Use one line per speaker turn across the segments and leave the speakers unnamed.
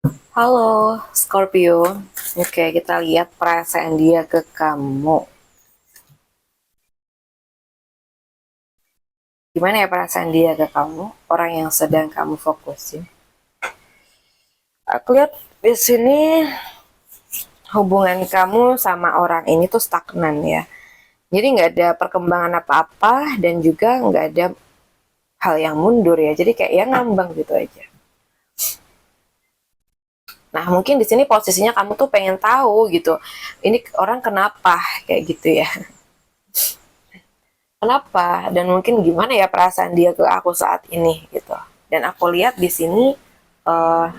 Halo, Scorpio. Oke, kita lihat perasaan dia ke kamu. Gimana ya perasaan dia ke kamu? Orang yang sedang kamu fokusin. Aku lihat di sini hubungan kamu sama orang ini tuh stagnan ya. Jadi nggak ada perkembangan apa-apa dan juga nggak ada hal yang mundur ya. Jadi kayak ya ngambang gitu aja. Nah, mungkin di sini posisinya kamu tuh pengen tahu gitu. Ini orang kenapa kayak gitu ya. Kenapa dan mungkin gimana ya perasaan dia ke aku saat ini gitu. Dan aku lihat di sini uh,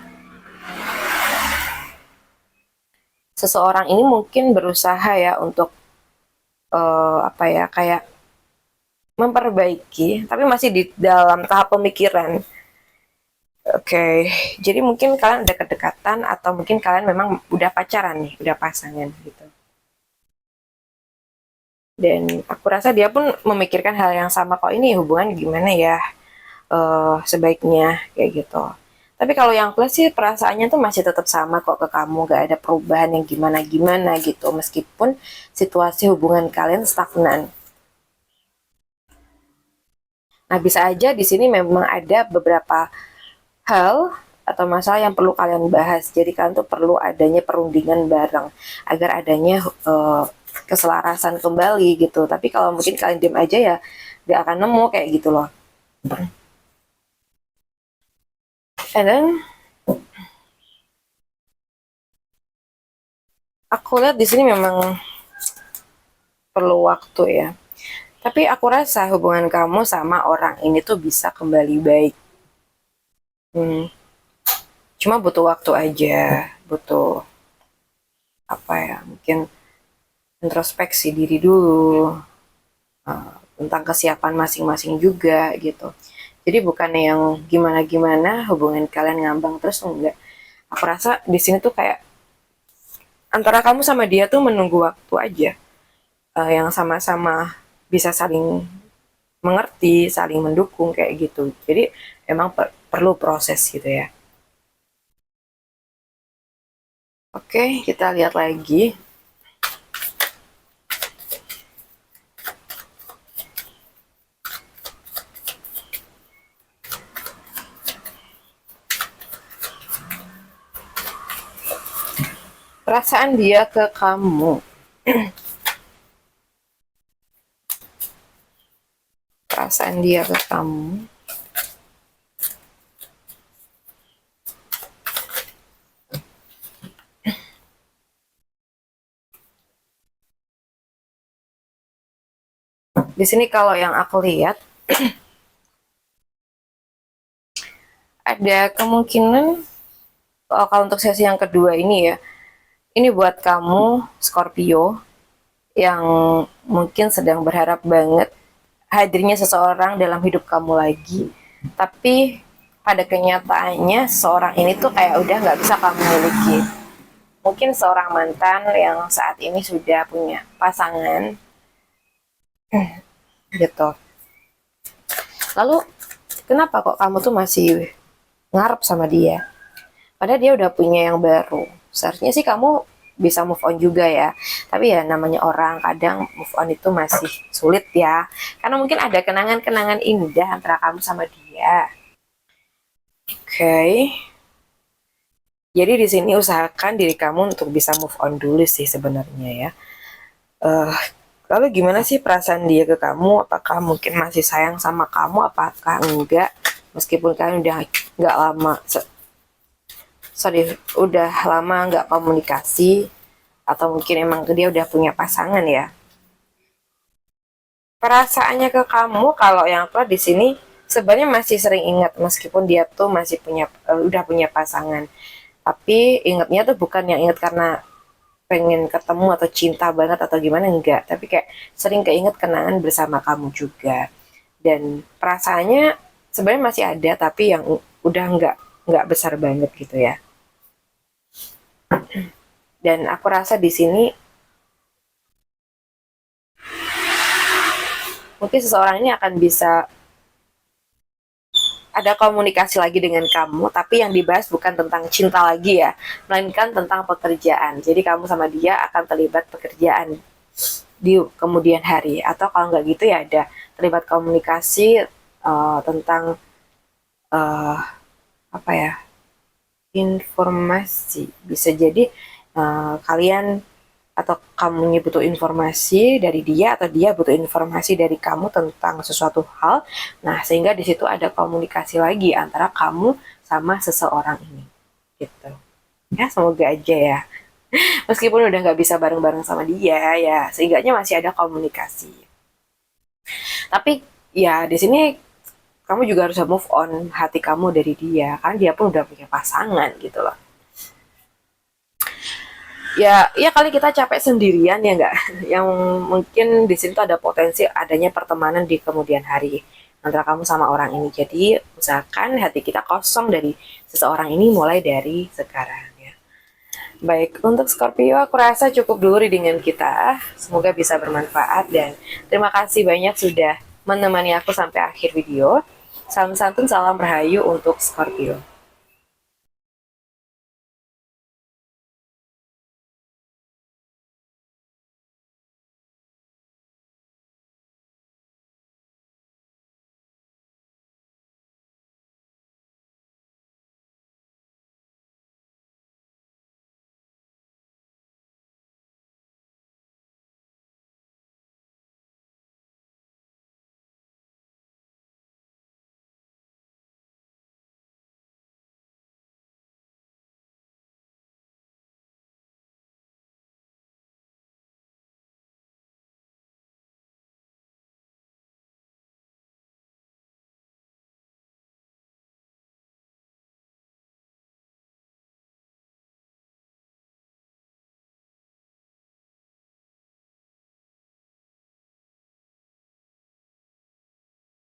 seseorang ini mungkin berusaha ya untuk apa ya kayak memperbaiki tapi masih di dalam tahap pemikiran. Oke, jadi mungkin kalian ada kedekatan atau mungkin kalian memang udah pacaran nih, udah pasangan gitu. Dan aku rasa dia pun memikirkan hal yang sama, kok ini hubungan gimana ya, sebaiknya kayak gitu. Tapi kalau yang plus sih perasaannya tuh masih tetap sama kok ke kamu, gak ada perubahan yang gimana-gimana gitu, meskipun situasi hubungan kalian stagnan. Nah, bisa aja di sini memang ada beberapa hal atau masalah yang perlu kalian bahas. Jadi kalian tuh perlu adanya perundingan bareng agar adanya keselarasan kembali gitu. Tapi kalau mungkin kalian diam aja ya gak akan nemu kayak gitu loh. And then aku lihat di sini memang perlu waktu ya. Tapi aku rasa hubungan kamu sama orang ini tuh bisa kembali baik. Hmm, cuma butuh waktu aja, butuh apa ya, mungkin introspeksi diri dulu, tentang kesiapan masing-masing juga gitu. Jadi bukan yang gimana-gimana hubungan kalian ngambang terus, enggak. Aku rasa di sini tuh kayak antara kamu sama dia tuh menunggu waktu aja, yang sama-sama bisa saling mengerti, saling mendukung kayak gitu. Jadi emang perlu proses gitu ya. Oke, kita lihat lagi. Perasaan dia ke kamu. Perasaan dia ke kamu. Di sini kalau yang aku lihat ada kemungkinan, kalau untuk sesi yang kedua ini ya, ini buat kamu Scorpio yang mungkin sedang berharap banget hadirnya seseorang dalam hidup kamu lagi, tapi pada kenyataannya seorang ini tuh kayak udah nggak bisa kamu miliki. Mungkin seorang mantan yang saat ini sudah punya pasangan gitu. Lalu kenapa kok kamu tuh masih ngarep sama dia? Padahal dia udah punya yang baru. Seharusnya sih kamu bisa move on juga ya. Tapi ya namanya orang kadang move on itu masih sulit ya. Karena mungkin ada kenangan-kenangan indah antara kamu sama dia. Oke. Okay. Jadi di sini usahakan diri kamu untuk bisa move on dulu sih sebenarnya ya. Uh, Lalu gimana sih perasaan dia ke kamu? Apakah mungkin masih sayang sama kamu? Apakah enggak? Meskipun kalian udah nggak lama, udah lama nggak komunikasi, atau mungkin emang dia udah punya pasangan ya. Perasaannya ke kamu kalau yang tua di sini sebenarnya masih sering ingat meskipun dia tuh masih punya udah punya pasangan. Tapi ingatnya tuh bukan yang ingat karena pengen ketemu atau cinta banget atau gimana, enggak, tapi kayak sering keinget kenangan bersama kamu juga. Dan perasaannya sebenarnya masih ada tapi yang udah nggak besar banget gitu ya. Dan aku rasa di sini mungkin seseorang ini akan bisa ada komunikasi lagi dengan kamu, tapi yang dibahas bukan tentang cinta lagi ya, melainkan tentang pekerjaan. Jadi kamu sama dia akan terlibat pekerjaan di kemudian hari, atau kalau nggak gitu ya ada terlibat komunikasi tentang uh, apa ya, informasi. Bisa jadi kalian atau kamu butuh informasi dari dia atau dia butuh informasi dari kamu tentang sesuatu hal. Nah, sehingga di situ ada komunikasi lagi antara kamu sama seseorang ini. Gitu. Ya, semoga aja ya. Meskipun udah nggak bisa bareng-bareng sama dia, ya seenggaknya masih ada komunikasi. Tapi ya di sini kamu juga harus move on hati kamu dari dia, kan dia pun udah punya pasangan gitu loh. Ya kali kita capek sendirian ya nggak, yang mungkin di sini tuh ada potensi adanya pertemanan di kemudian hari antara kamu sama orang ini. Jadi usahakan hati kita kosong dari seseorang ini mulai dari sekarang ya. Baik, untuk Scorpio aku rasa cukup dulu readingan kita, semoga bisa bermanfaat dan terima kasih banyak sudah menemani aku sampai akhir video. Salam santun, salam rahayu untuk Scorpio.